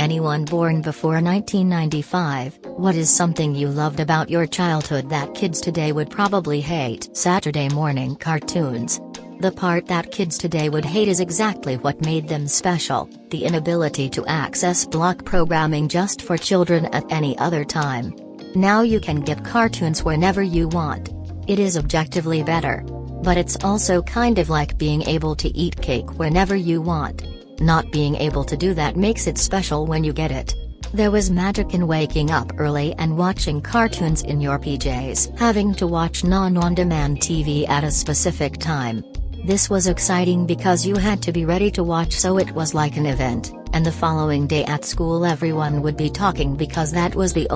anyone born before 1995, what is something you loved about your childhood that kids today would probably hate? Saturday morning cartoons. The part that kids today would hate is exactly what made them special, the inability to access block programming just for children at any other time. Now you can get cartoons whenever you want. It is objectively better. But it's also kind of like being able to eat cake whenever you want. Not being able to do that makes it special when you get it. There was magic in waking up early and watching cartoons in your PJs. Having to watch non-on-demand TV at a specific time. This was exciting because you had to be ready to watch, so it was like an event, and the following day at school everyone would be talking because that was the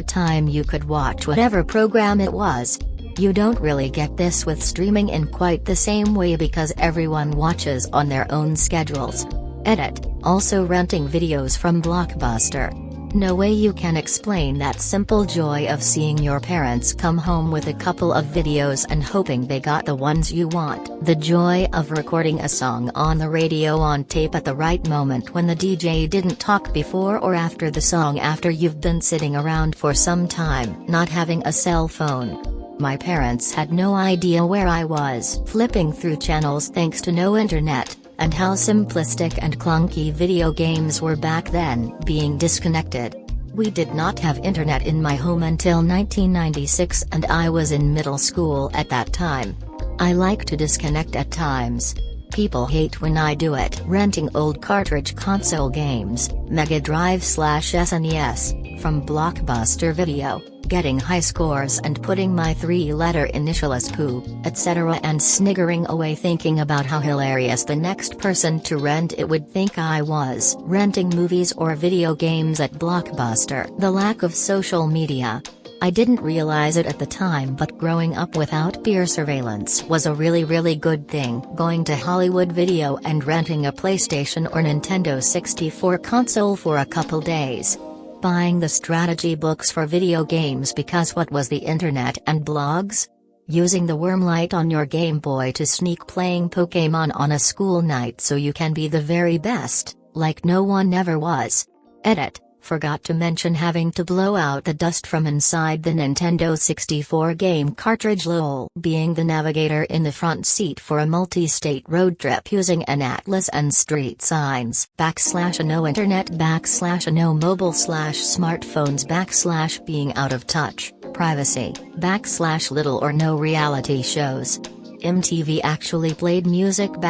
time you could watch whatever program it was. You don't really get this with streaming in quite the same way because everyone watches on their own schedules. Edit, also renting videos from Blockbuster. No way you can explain that simple joy of seeing your parents come home with a couple of videos and hoping they got the ones you want. The joy of recording a song on the radio on tape at the right moment when the DJ didn't talk before or after the song after you've been sitting around for some time. Not having a cell phone. My parents had no idea where I was flipping through channels thanks to no internet, and how simplistic and clunky video games were back then. Being disconnected. We did not have internet in my home until 1996 and I was in middle school at that time. I like to disconnect at times. People hate when I do it. Renting old cartridge console games, Mega Drive/SNES, from Blockbuster Video. Getting high scores and putting my 3-letter initial as poo, etc. and sniggering away thinking about how hilarious the next person to rent it would think I was. Renting movies or video games at Blockbuster. The lack of social media. I didn't realize it at the time, but growing up without peer surveillance was a really good thing. Going to Hollywood Video and renting a PlayStation or Nintendo 64 console for a couple days. Buying the strategy books for video games because what was the internet and blogs? Using the worm light on your Game Boy to sneak playing Pokémon on a school night so you can be the very best, like no one ever was. Edit. Forgot to mention having to blow out the dust from inside the Nintendo 64 game cartridge. Lol. Being the navigator in the front seat for a multi-state road trip using an atlas and street signs. / no internet / no mobile / smartphones / being out of touch, privacy / little or no reality shows. MTV actually played music /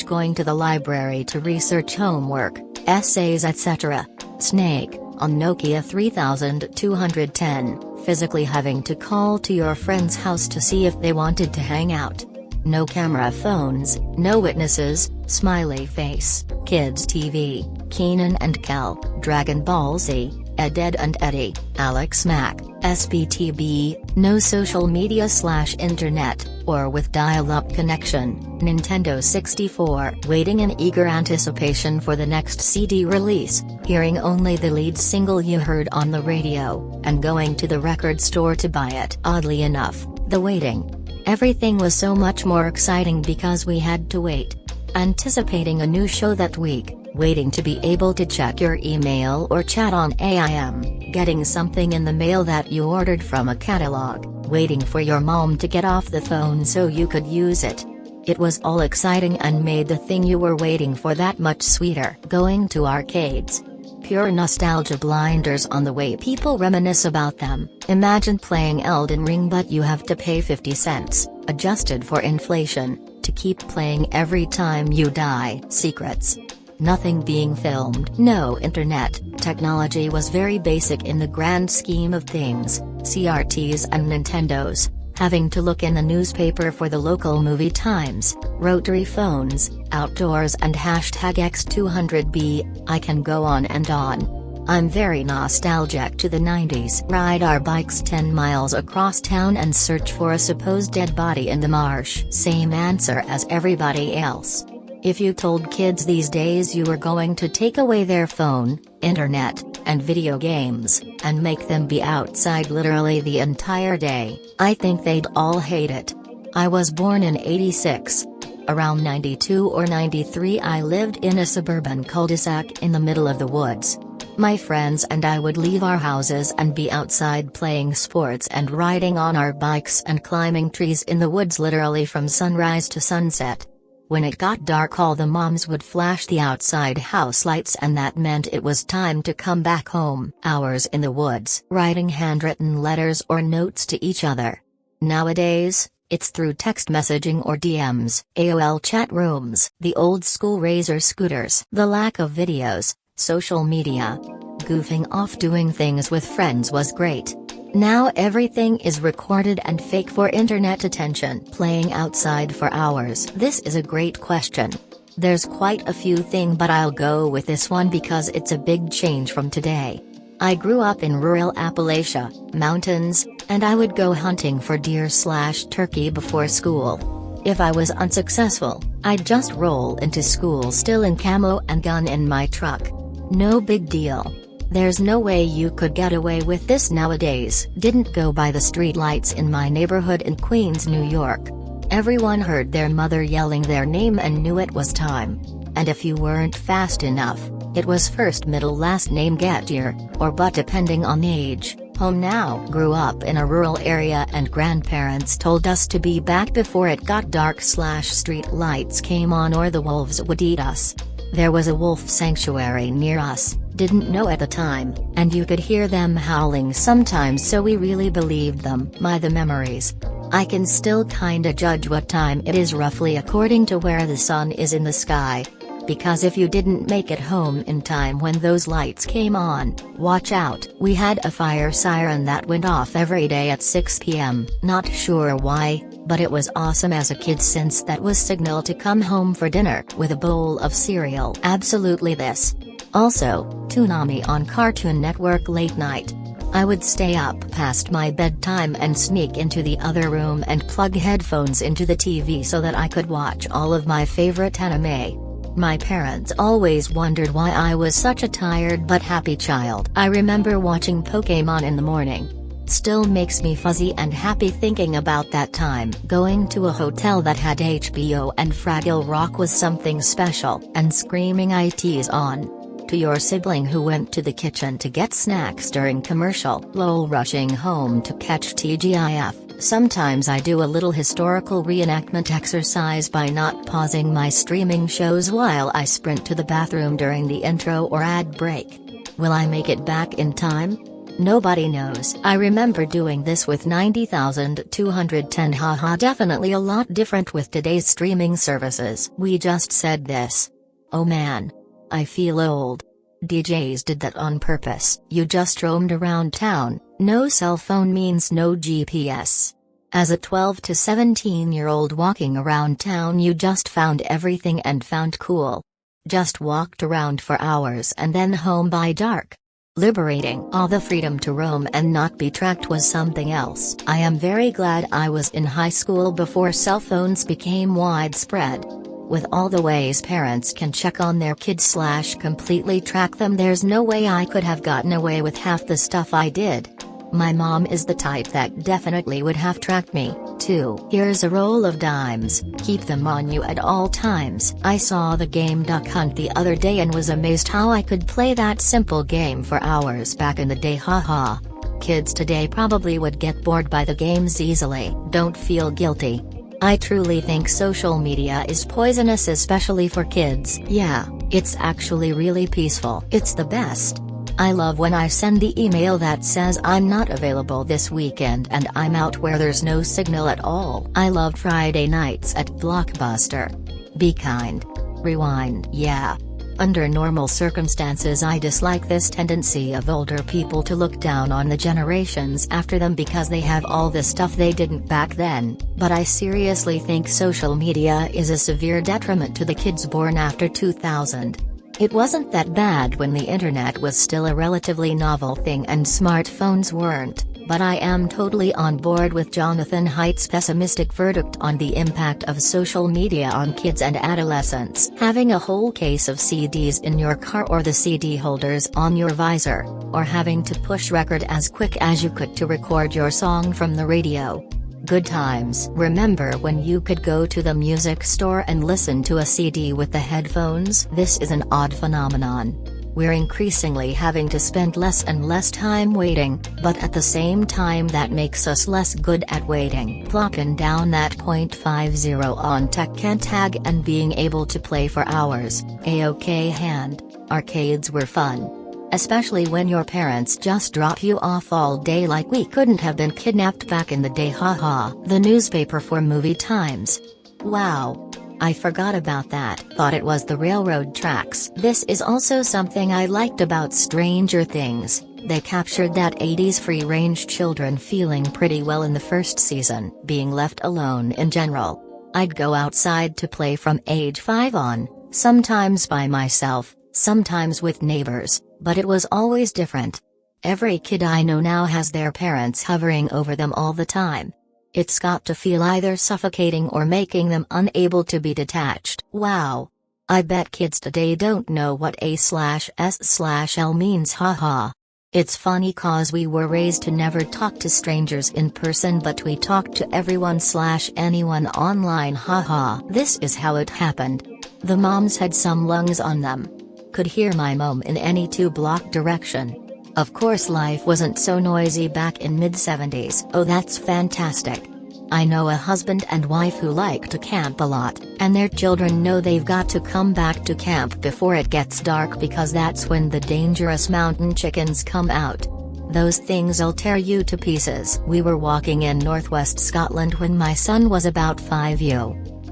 going to the library to research homework, essays etc. Snake, on Nokia 3210, physically having to call to your friend's house to see if they wanted to hang out. No camera phones, no witnesses, smiley face, Kids TV, Kenan and Kel, Dragon Ball Z, Ed and Eddie, Alex Mack, SBTB, no social media / internet, or with dial-up connection. Nintendo 64. Waiting in eager anticipation for the next CD release, hearing only the lead single you heard on the radio, and going to the record store to buy it. Oddly enough, the waiting. Everything was so much more exciting because we had to wait. Anticipating a new show that week. Waiting to be able to check your email or chat on AIM, getting something in the mail that you ordered from a catalog, waiting for your mom to get off the phone so you could use it. It was all exciting and made the thing you were waiting for that much sweeter. Going to arcades. Pure nostalgia blinders on the way people reminisce about them. Imagine playing Elden Ring but you have to pay 50 cents, adjusted for inflation, to keep playing every time you die. Secrets. Nothing being filmed. No internet. Technology was very basic in the grand scheme of things. CRTs and Nintendos. Having to look in the newspaper for the local movie times. Rotary phones, outdoors and #X200B, I can go on and on. I'm very nostalgic to the 90s. Ride our bikes 10 miles across town and search for a supposed dead body in the marsh. Same answer as everybody else. If you told kids these days you were going to take away their phone, internet, and video games, and make them be outside literally the entire day, I think they'd all hate it. I was born in '86. Around 92 or 93 I lived in a suburban cul-de-sac in the middle of the woods. My friends and I would leave our houses and be outside playing sports and riding on our bikes and climbing trees in the woods literally from sunrise to sunset. When it got dark, all the moms would flash the outside house lights, and that meant it was time to come back home. Hours in the woods, writing handwritten letters or notes to each other. Nowadays, it's through text messaging or DMs, AOL chat rooms, the old school Razor scooters, the lack of videos, social media. Goofing off doing things with friends was great. Now everything is recorded and fake for internet attention. Playing outside for hours. This is a great question. There's quite a few things, but I'll go with this one because it's a big change from today. I grew up in rural Appalachia, mountains, and I would go hunting for deer/turkey before school. If I was unsuccessful, I'd just roll into school still in camo and gun in my truck. No big deal. There's no way you could get away with this nowadays. Didn't go by the streetlights in my neighborhood in Queens, New York. Everyone heard their mother yelling their name and knew it was time. And if you weren't fast enough, it was first, middle, last name, get your, or but depending on age, home. Now grew up in a rural area and grandparents told us to be back before it got dark/street lights came on or the wolves would eat us. There was a wolf sanctuary near us. Didn't know at the time, and you could hear them howling sometimes, so we really believed them. The memories. I can still kinda judge what time it is roughly according to where the sun is in the sky. Because if you didn't make it home in time when those lights came on, watch out. We had a fire siren that went off every day at 6 p.m. Not sure why, but it was awesome as a kid since that was signal to come home for dinner with a bowl of cereal. Absolutely this. Also, Toonami on Cartoon Network late night. I would stay up past my bedtime and sneak into the other room and plug headphones into the TV so that I could watch all of my favorite anime. My parents always wondered why I was such a tired but happy child. I remember watching Pokémon in the morning. Still makes me fuzzy and happy thinking about that time. Going to a hotel that had HBO and Fraggle Rock was something special. And screaming "IT's on!" to your sibling who went to the kitchen to get snacks during commercial. Lol, rushing home to catch TGIF. Sometimes I do a little historical reenactment exercise by not pausing my streaming shows while I sprint to the bathroom during the intro or ad break. Will I make it back in time? Nobody knows. I remember doing this with 90,210. Haha, definitely a lot different with today's streaming services. We just said this. Oh man. I feel old. DJs did that on purpose. You just roamed around town. No cell phone means no GPS. As a 12 to 17-year-old walking around town, you just found everything and found cool. Just walked around for hours and then home by dark. Liberating. All the freedom to roam and not be tracked was something else. I am very glad I was in high school before cell phones became widespread. With all the ways parents can check on their kids / completely track them, there's no way I could have gotten away with half the stuff I did. My mom is the type that definitely would have tracked me, too. Here's a roll of dimes, keep them on you at all times. I saw the game Duck Hunt the other day and was amazed how I could play that simple game for hours back in the day. Haha. Kids today probably would get bored by the games easily. Don't feel guilty. I truly think social media is poisonous, especially for kids. Yeah, it's actually really peaceful. It's the best. I love when I send the email that says I'm not available this weekend and I'm out where there's no signal at all. I loved Friday nights at Blockbuster. Be kind. Rewind. Yeah. Under normal circumstances, I dislike this tendency of older people to look down on the generations after them because they have all the stuff they didn't back then, but I seriously think social media is a severe detriment to the kids born after 2000. It wasn't that bad when the internet was still a relatively novel thing and smartphones weren't, but I am totally on board with Jonathan Haidt's pessimistic verdict on the impact of social media on kids and adolescents. Having a whole case of CDs in your car or the CD holders on your visor, or having to push record as quick as you could to record your song from the radio. Good times. Remember when you could go to the music store and listen to a CD with the headphones? This is an odd phenomenon. We're increasingly having to spend less and less time waiting, but at the same time that makes us less good at waiting. Plopping down that .50 on Tekken Tag and being able to play for hours, A-OK hand. Arcades were fun. Especially when your parents just drop you off all day like we couldn't have been kidnapped back in the day, haha. The newspaper for movie times. Wow. I forgot about that. Thought it was the railroad tracks. This is also something I liked about Stranger Things. They captured that 80s free-range children feeling pretty well in the first season. Being left alone in general. I'd go outside to play from age 5 on, sometimes by myself, sometimes with neighbors, but it was always different. Every kid I know now has their parents hovering over them all the time. It's got to feel either suffocating or making them unable to be detached. Wow. I bet kids today don't know what A/S/L means, haha. It's funny cause we were raised to never talk to strangers in person, but we talked to everyone/anyone online, haha. This is how it happened. The moms had some lungs on them. Could hear my mom in any 2-block direction. Of course life wasn't so noisy back in mid-70s. Oh, that's fantastic. I know a husband and wife who like to camp a lot, and their children know they've got to come back to camp before it gets dark because that's when the dangerous mountain chickens come out. Those things'll tear you to pieces. We were walking in northwest Scotland when my son was about 5.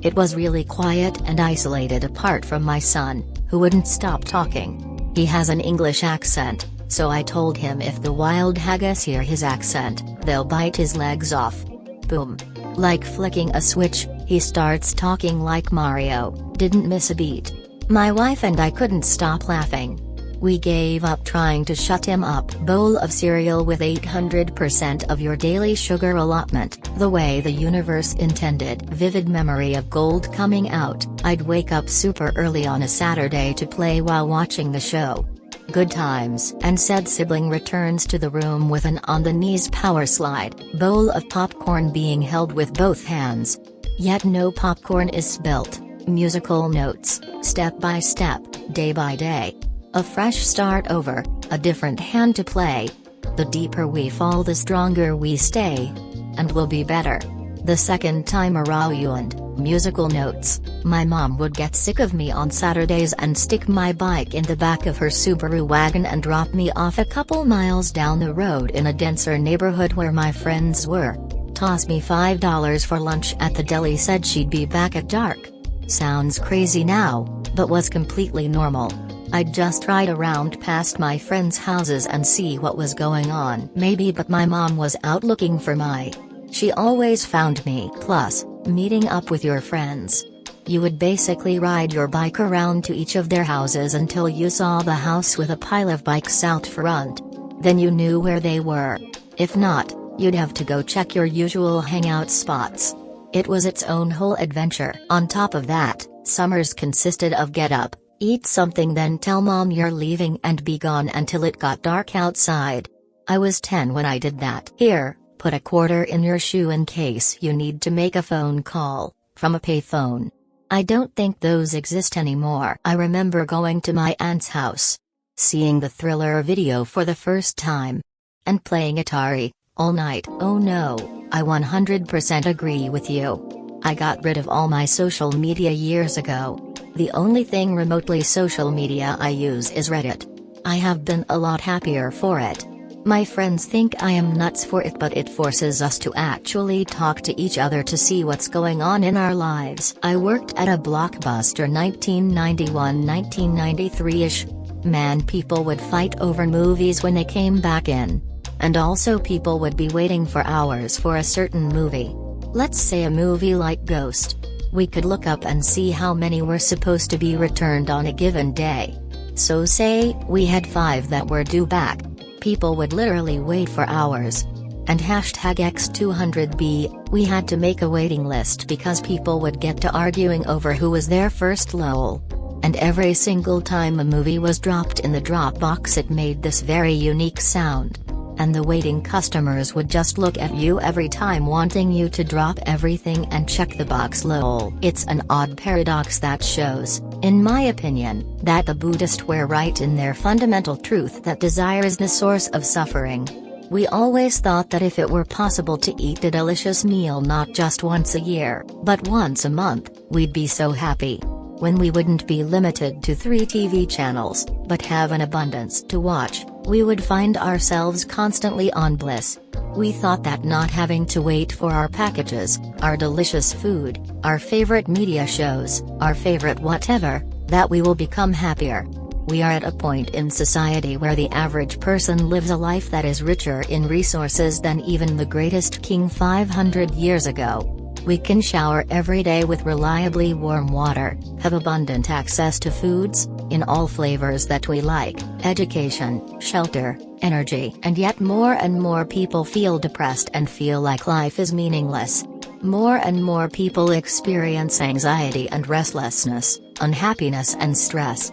It was really quiet and isolated apart from my son, who wouldn't stop talking. He has an English accent, so I told him if the wild haggis hear his accent, they'll bite his legs off. Boom. Like flicking a switch, he starts talking like Mario, didn't miss a beat. My wife and I couldn't stop laughing. We gave up trying to shut him up. Bowl of cereal with 800% of your daily sugar allotment, the way the universe intended. Vivid memory of Gold coming out. I'd wake up super early on a Saturday to play while watching the show. Good times. And said sibling returns to the room with an on-the-knees power slide. Bowl of popcorn being held with both hands. Yet no popcorn is spilt. Musical notes, step by step, day by day. A fresh start over, a different hand to play. The deeper we fall the stronger we stay. And we'll be better. The second time around, musical notes. My mom would get sick of me on Saturdays and stick my bike in the back of her Subaru wagon and drop me off a couple miles down the road in a denser neighborhood where my friends were. Toss me $5 for lunch at the deli, said she'd be back at dark. Sounds crazy now, but was completely normal. I'd just ride around past my friends' houses and see what was going on. Maybe, but my mom was out looking for my. She always found me. Plus, meeting up with your friends. You would basically ride your bike around to each of their houses until you saw the house with a pile of bikes out front. Then you knew where they were. If not, you'd have to go check your usual hangout spots. It was its own whole adventure. On top of that, summers consisted of get up, eat something, then tell mom you're leaving and be gone until it got dark outside. I was 10 when I did that. Here, put a quarter in your shoe in case you need to make a phone call, from a payphone. I don't think those exist anymore. I remember going to my aunt's house, seeing the Thriller video for the first time, and playing Atari, all night. Oh no, I 100% agree with you. I got rid of all my social media years ago. The only thing remotely social media I use is Reddit. I have been a lot happier for it. My friends think I am nuts for it, but it forces us to actually talk to each other to see what's going on in our lives. I worked at a Blockbuster 1991-1993-ish. Man, people would fight over movies when they came back in. And also people would be waiting for hours for a certain movie. Let's say a movie like Ghost. We could look up and see how many were supposed to be returned on a given day. So say we had 5 that were due back. People would literally wait for hours. And #X200B, we had to make a waiting list because people would get to arguing over who was there first, lol. And every single time a movie was dropped in the Dropbox, it made this very unique sound. And the waiting customers would just look at you every time, wanting you to drop everything and check the box, lol. It's an odd paradox that shows In my opinion, that the Buddhists were right in their fundamental truth that desire is the source of suffering. We always thought that if it were possible to eat a delicious meal not just once a year, but once a month, we'd be so happy. When we wouldn't be limited to 3 TV channels, but have an abundance to watch, we would find ourselves constantly on bliss. We thought that not having to wait for our packages, our delicious food, our favorite media shows, our favorite whatever, that we will become happier. We are at a point in society where the average person lives a life that is richer in resources than even the greatest king 500 years ago. We can shower every day with reliably warm water, have abundant access to foods, in all flavors that we like, education, shelter, energy, and yet more and more people feel depressed and feel like life is meaningless. More and more people experience anxiety and restlessness, unhappiness and stress.